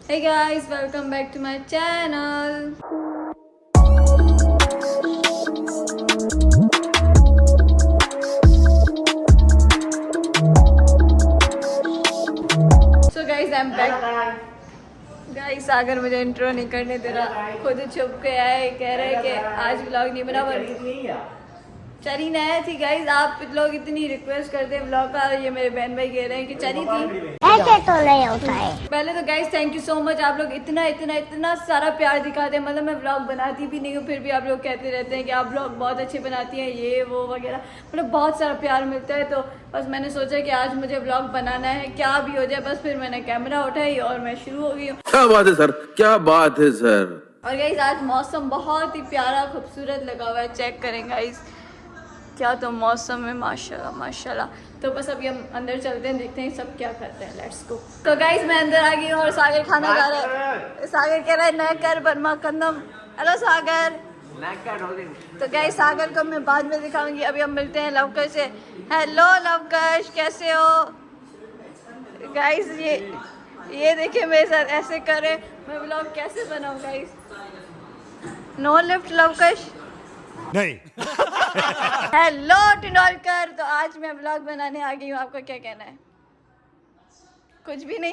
Hey guys, welcome back to my channel. So guys, I'm back. Guys Sagar मुझे intro नहीं करने दे रहा, खुद छुप के आए, कह रहे कि आज व्लॉग नहीं बना। चरी नया थी गाइस, आप लोग इतनी रिक्वेस्ट करते हैं व्लॉग का, ये मेरे बहन भाई कह रहे हैं कि चरी थी, ऐसे तो नहीं होता है। पहले तो guys thank you so much, आप लोग इतना इतना इतना सारा प्यार दिखाते हैं। मतलब मैं व्लॉग बनाती भी नहीं हूँ, फिर भी आप लोग कहते रहते हैं कि आप व्लॉग बहुत अच्छे बनाती हैं, ये वो वगैरह, मतलब बहुत सारा प्यार मिलता है। तो बस मैंने सोचा कि आज मुझे व्लॉग बनाना है, क्या भी हो जाए, बस फिर मैंने कैमरा उठाई और मैं शुरू हो गई हूँ। क्या बात है सर, क्या बात है सर। और गाइस आज मौसम बहुत ही प्यारा खूबसूरत लगा हुआ है, चेक करें गाइस, क्या तो मौसम है, माशाल्लाह माशाल्लाह। तो बस अभी हम अंदर चलते हैं, देखते हैं सब क्या करते हैं, लेट्स गो। तो गाइस मैं अंदर आ गई हूँ और सागर खाना खा रहा है। सागर कह रहा है न कर बर्मा कंदम। हेलो सागर। तो गाइस सागर को मैं बाद में दिखाऊंगी, अभी हम मिलते हैं लवकश से। हेलो लवकश, कैसे हो गाइस? ये देखिए मेरे साथ ऐसे करे, मैं व्लॉग कैसे बनाऊं गाइस? नो लिफ्ट लवकश नहीं। हेलो टिनोलकर, तो आज मैं व्लॉग बनाने आ गई हूँ, आपका क्या कहना है? कुछ भी नहीं।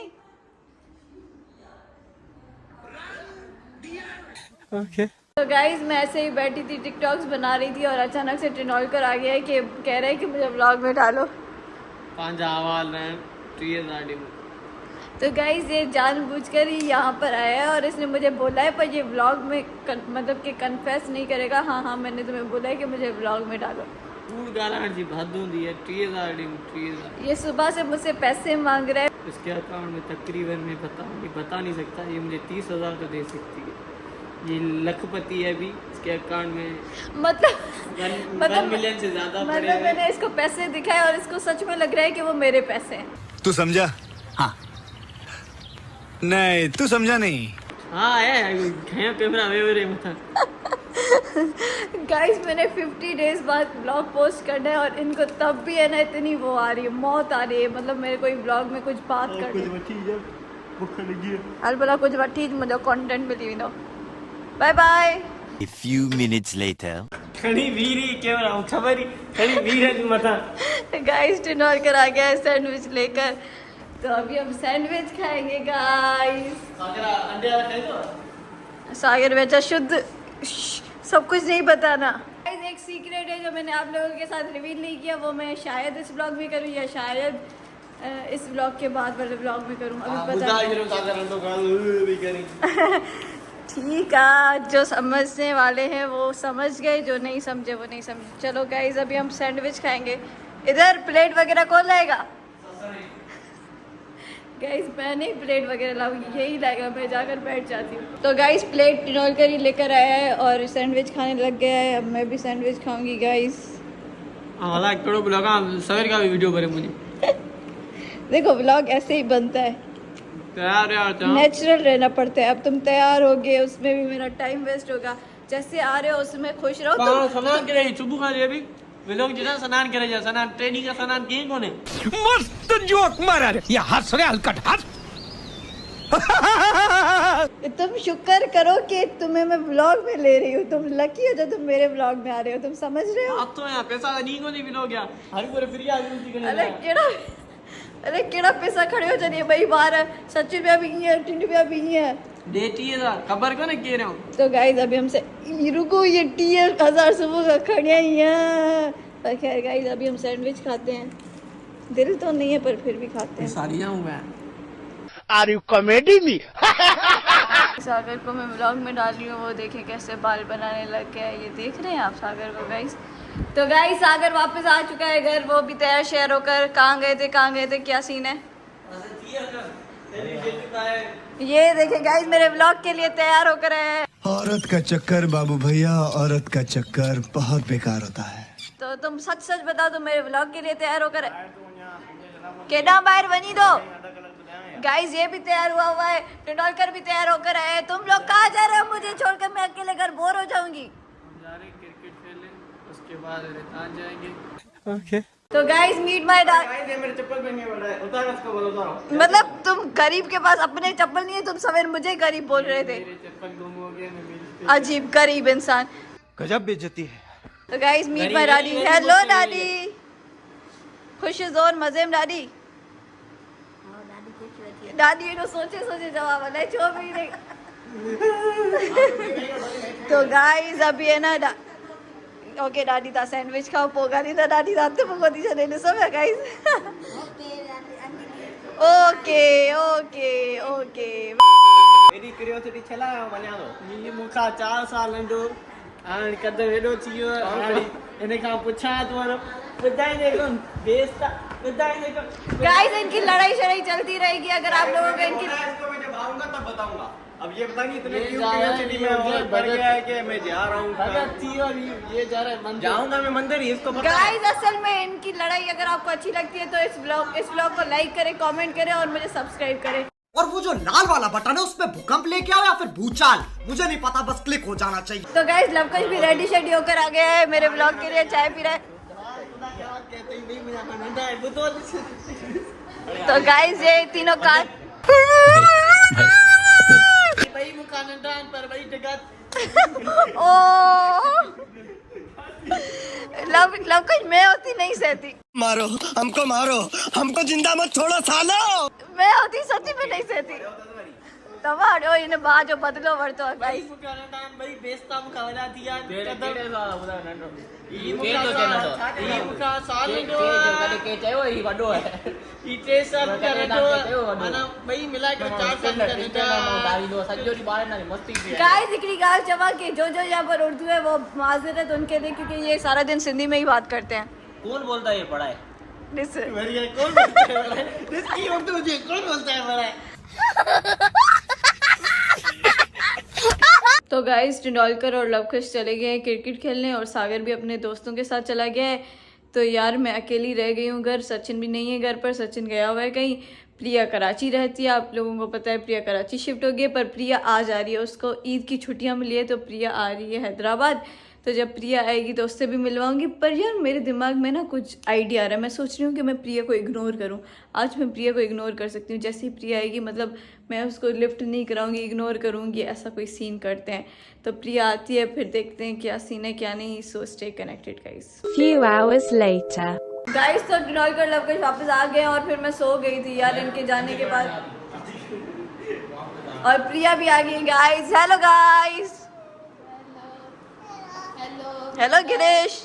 ओके। तो गाइज मैं ऐसे ही बैठी थी, टिकटॉक्स बना रही थी और अचानक से टिनोलकर आ गया है कि कह रहे हैं कि मुझे व्लॉग में डालो। तो गाइज ये जानबूझकर ही यहाँ पर आया है और इसने मुझे बोला है, पर ये व्लॉग में मतलब कि कन्फेस नहीं करेगा। हाँ हाँ मैंने तुम्हें बोला है कि मुझे व्लॉग में डालो। ये सुबह से मुझसे पैसे मांग रहा है। इसके अकाउंट में तकरीबन मैं बता नहीं सकता, ये मुझे 30,000 तो दे सकती है। ये लखपति है अभी, इसके अकाउंट में मतलब 1 मिलियन से ज्यादा पड़े मतलब मैंने इसको पैसे दिखाए और इसको सच में लग रहा है कि वो मेरे पैसे हैं। तू समझा? हाँ। नहीं तू समझा नहीं। हाँ है कैमरा वे मतलब। गाइस मैंने 50 डेज बाद ब्लॉग पोस्ट करना है और इनको तब भी है ना इतनी वो आ रही है, मौत आ रही है। मतलब मेरे कोई ब्लॉग में कुछ बात कर हर बोला कुछ वठी मुझे कंटेंट मिली दो। Bye bye. A few minutes later. खड़ी वीरी कैमरा खबर ही खड़ी वीर है मता। गाइस टिनोलकर आ गया है सैंडविच लेकर, तो अभी हम सैंडविच खाएंगे गाइस। सागर बेचा शुद्ध, सब कुछ नहीं बताना। गाइस एक सीक्रेट है जो मैंने आप लोगों के साथ रिवील नहीं किया, वो मैं शायद इस ब्लॉग में करूँ या शायद इस ब्लॉग के बाद वाले ब्लॉग में करूँ, अभी पता नहीं। ठीक है, जो समझने वाले हैं वो समझ गए, जो नहीं समझे वो नहीं समझे। चलो गाइस अभी हम सैंडविच खाएंगे। इधर प्लेट वगैरह कौन लाएगा? गाइस मैं नहीं प्लेट वगैरह लाऊंगी, यही लाएगा, मैं जाकर बैठ जाती हूँ। तो गाइस प्लेट टिनोलकर ही लेकर आया है और सैंडविच खाने लग गया है। अब मैं भी सैंडविच खाऊंगी गाइस। सवेर का भी वीडियो करे मुझे। देखो व्लॉग ऐसे ही बनता है, तैयार यार नेचुरल रहना पड़ता है। अब तुम तैयार हो गए, उसमें भी मेरा टाइम वेस्ट होगा। जैसे आ रहे हो उसमें खुश रहो। तो स्नान करे सुबह का ये भी लोग जितना स्नान करे जा, स्नान ट्रेनिंग का स्नान किए कौन है? मस्त जोक मारा रे। ये हंस रहे हलकट हंस। तुम शुक्र करो कि तुम्हें मैं व्लॉग में ले रही हूँ, तुम लकी हो जो तुम मेरे व्लॉग में आ रहे हो, तुम समझ रहे हो? अब तो यहाँ पैसा नहीं को नहीं मिलोगे यार, हर कोई फ्री आदमी। अरे केड़ा पैसा खड़े हो जानिए भाई, बाहर 70 रुपया भी नहीं है, 3 रुपया भी नहीं है, देती है खबर को ना कह रहे हो। तो गाइस अभी हमसे रुको, ये 30,000 सुबह का खड़े ही हैं। पर खैर गाइस अभी हम सैंडविच खाते हैं, दिल तो नहीं है पर फिर भी खाते हैं। सारियां हूँ मैं। Are you comedy me? Sagar को मैं व्लॉग में डाल रही हूँ, वो देखें कैसे बाल बनाने लग गया है। ये देख रहे हैं आप सागर को गाइस? तो गाइस सागर वापस आ चुका है घर, वो भी तैयार शेयर होकर। कहाँ गए थे, क्या सीन है? ये देखे गाइस मेरे व्लॉग के लिए तैयार होकर आए हैं। औरत का चक्कर बाबू भैया, औरत का चक्कर बहुत बेकार होता है। तो तुम सच सच बताओ, तुम मेरे व्लॉग के लिए तैयार होकर केडा बाहर बनी दो। गाइस ये भी तैयार हुआ है, टिनोलकर भी तैयार होकर आए हैं। तुम लोग कहाँ जा रहे हो मुझे छोड़कर? मैं अकेले घर बोर हो जाऊंगी। क्रिकेट खेलने, उसके बाद रेतान जाएंगे। ओके। तो गाइस मीट माय डैड। ये मेरे चप्पल पहनने वाला है, उतारो उसको, बोलो उतारो। मतलब तुम गरीब के पास अपने चप्पल नहीं है, तुम सवेर मुझे गरीब बोल रहे थे। मेरे चप्पल गुम हो गए, मैं मेरी अजीब गरीब इंसान। गजब बेइज्जती है। तो guys meet my daddy. Hello daddy, खुश और मजे में डैडी। दादी ये सोचे जवाब नहीं जो भी नहीं। तो गाइस अभी है ना ओके दादी ता सैंडविच खाओ पोगा नहीं था दादी दाते पोगा दी चले ने सब है गाइस। ओके ओके ओके मेरी क्यूरियोसिटी छलायो मन्यानो ये मुखा 4 साल नंढो हाणे कद वेडो थियो हाणे इने का पुछा तोर ॿुधाईंदे कोन बेस्ता ॿुधाईंदे कोन। गाइस इनकी लड़ाई शड़ाई चलती रहेगी अगर आप लोगों को इनकी। इसको मैं जब आऊंगा तब बताऊंगा। अब ये पता नहीं इतने क्यों क्यूरियोसिटी में और बढ़ गया है कि मैं जा रहा हूं भगत थी और ये जा रहा है मंदिर, जाऊंगा मैं मंदिर ही, इसको पता है। गाइस असल में इनकी लड़ाई अगर आपको अच्छी लगती है तो इस ब्लॉग को लाइक करें, कमेंट करें और मुझे सब्सक्राइब करें। और वो जो लाल वाला बटन है उसमें भूकंप लेके आओ या फिर भूचाल, मुझे नहीं पता, बस क्लिक हो जाना चाहिए। तो गाइस लवकुश भी रेडी शेडी होकर आ गया है मेरे ब्लॉग के लिए, चाय पी रहा है। तो गाइस ये तीनों का भाई मुकानदान पर भाई जगत ओ लवकुश मैं होती नहीं सहती। मारो हमको जिंदा मत छोड़ो सालो। मैं होती सच्ची में नहीं सहती। तवाड़ो इन्हें बाजो बदलो वरतो भाई मुकानदान भाई बेस्ता मुका वजा दिया तेरे वाला बुला नंढो ई मुका साल नंढो कदे के चयो ई वडो है ई 3 साल का नंढो माना भाई मिला के 4 साल का नंढो दारी दो सजो दी बारे ना मस्ती की। गाइस इकरी गाल चवा के जो यहाँ पर उर्दू है वो माजरत उनके लिए क्योंकि ये सारा दिन सिंधी में ही बात करते हैं। कौन बोलता है ये पढ़ा है Listen. कौन बोलता है पढ़ा है इसकी उर्दू जी कौन बोलता है पढ़ा है। तो गाइस टिंडोलकर और लवकुश चले गए हैं क्रिकेट खेलने और सागर भी अपने दोस्तों के साथ चला गया है। तो यार मैं अकेली रह गई हूँ घर, सचिन भी नहीं है घर पर, सचिन गया हुआ है कहीं। प्रिया कराची रहती है, आप लोगों को पता है प्रिया कराची शिफ्ट हो गई है, पर प्रिया आ जा रही है, उसको ईद की छुट्टियाँ मिली है तो प्रिया आ रही है हैदराबाद। तो जब प्रिया आएगी तो उससे भी मिलवाऊंगी। पर यार मेरे दिमाग में ना कुछ आइडिया आ रहा है, मैं सोच रही हूँ कि मैं प्रिया को इग्नोर करूँ। आज मैं प्रिया को इग्नोर कर सकती हूँ, जैसे ही प्रिया आएगी मतलब मैं उसको लिफ्ट नहीं कराऊंगी, इग्नोर करूँगी, ऐसा कोई सीन करते हैं। तो प्रिया आती है फिर देखते हैं क्या सीन है क्या नहीं। So stay connected guys. Few hours later. Guys तो टिंडोलकर लवकुश वापस आ गए और फिर मैं सो गई थी यार इनके जाने के बाद। और प्रिया भी आ गई guys. Hello guys. Hello Girish.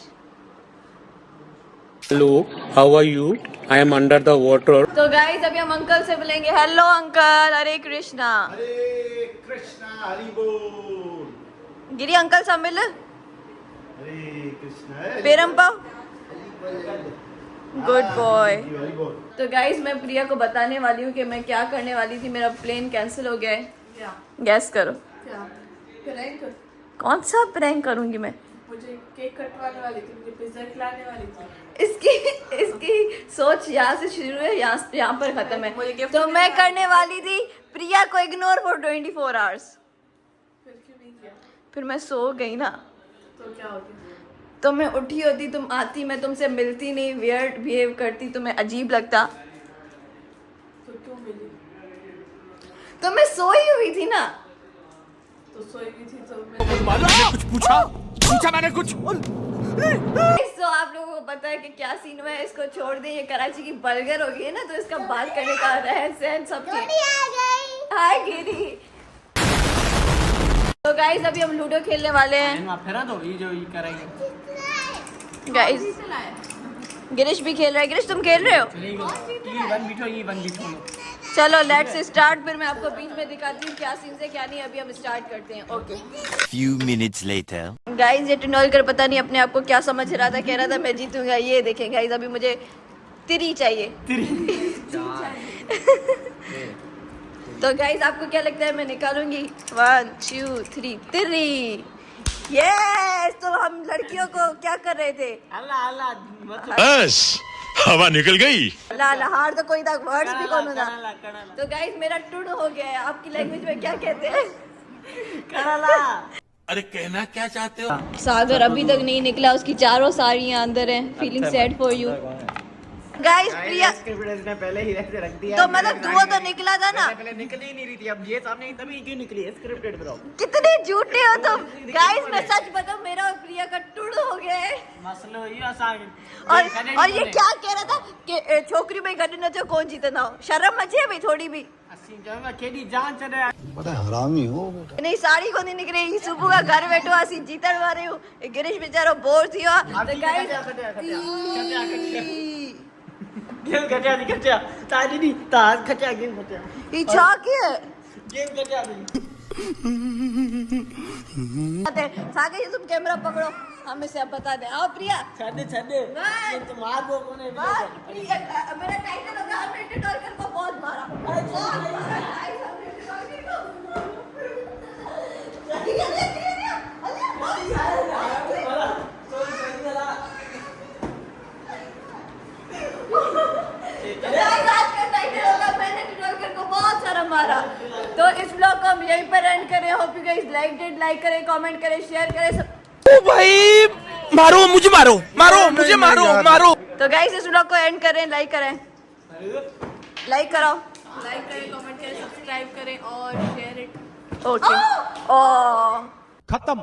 Hello, how are you? I am under the water. तो गाइस अभी हम अंकल से मिलेंगे। Hello uncle. हरे कृष्णा। हरे कृष्णा हरि बोल। गिरी अंकल से मिल। हरे कृष्णा पेरम पाव। Good boy. हरि बोल। तो गाइस मैं प्रिया को बताने वाली हूँ कि मैं क्या करने वाली थी। मेरा प्लेन कैंसिल हो गया है। गैस करो प्रैंक। कौन सा प्रैंक करूंगी मैं। मुझे केक कटवाने वाली थी, मुझे पिज्जा खिलाने वाली थी। इसकी सोच यहाँ से शुरू है, यहाँ पर खत्म है। तो मैं करने वाली थी प्रिया को इग्नोर फॉर 24 आवर्स। फिर क्यों नहीं किया? फिर मैं सो गई ना, तो क्या हो गया? तो मैं उठी होती, तुम आती, मैं तुमसे मिलती नहीं, वियर्ड बिहेव करती, तुम्हें अजीब लगता। तो क्यों मिली? तो मैं सोई हुई थी ना। तो सोई हुई थी तो मैं कुछ पूछा मैंने कुछ। तो आप लोगों को पता है कि क्या सीन हुआ है। इसको छोड़ दें, ये कराची की बर्गर हो गई है ना, तो इसका बात करने का रहन सहन सब चीज। हाय गिरी। तो गाइस अभी हम लूडो खेलने वाले हैं। फेरा दो ये जो ये करेंगे गाइस गिरीश भी खेल रहा है। गिरीश तुम खेल रहे हो? ये वन बिठो चलो लेट्स स्टार्ट। फिर मैं आपको बीच में दिखाती हूँ क्या सीन है क्या नहीं। अभी हम स्टार्ट करते हैं। Okay Few minutes later. Guys ये टिंडोलकर पता नहीं अपने आप को क्या समझ रहा था, कह रहा था मैं जीतूंगा। ये देखें गाइस अभी मुझे तिरी चाहिए। तो गाइस आपको क्या लगता है मैं निकालूंगी? 1 2 3 तिरी। यस। तो हम लड़कियों को क्या कर रहे थे? अल्लाह बस हवा निकल गई। ला हार तो कोई था, वर्ड्स भी कौन था। तो गाइस मेरा टुड हो गया है। आपकी लैंग्वेज में क्या कहते हैं? अरे कहना क्या चाहते हो? सागर अभी तक नहीं निकला, उसकी चारों साड़ियाँ अंदर हैं। Feeling sad for you. Guys Priya script ने पहले ही रख दिया तो मतलब धुआं तो निकला था ना, पहले निकल ही नहीं रही थी, अब ये सामने तभी क्यों निकली है स्क्रिप्टेड ब्रो। कितने झूठे हो तुम। गाइस मैं सच बताऊं, मेरा और प्रिया का टुड़ हो गया है। मसलो ये आसान और ये क्या कह रहा था कि छोकरी भाई गड्ढे न कौन जीतना हो, शर्म मचे भाई थोड़ी भी केडी जान चले बड़ा हरामी हो बेटा। नहीं साड़ी को नहीं निकले, सुबह का घर बैठो असी जीतन वाले हूँ, गिरीश बेचारो बोर थी हो तो गाइस गेम खटिया नहीं खटिया ताजी नहीं ताज खटिया गेम खटिया ये छा के गेम खटिया नहीं सागे तुम कैमरा पकड़ो, हमें से अब बता दे। आओ प्रिया छदे छदे ये तो मार दो कोने प्रिया मेरा टाइटल हो गया हमने टॉर्कर को बहुत मारा, बहुत मारा गाइस हमने टॉर्कर को बहुत सारा मारा। तो इस ब्लॉग को हम यहीं पर एंड करें। होप यू गाइस लाइक करें, कमेंट करें, शेयर करें सब। ओ भाई मारो मुझे, मारो मुझे, मारो। तो गाइस इस ब्लॉग को एंड करें, लाइक करो, लाइक करें, कमेंट करें, सब्सक्राइब करें और शेयर इट। ओके ओ खत्म।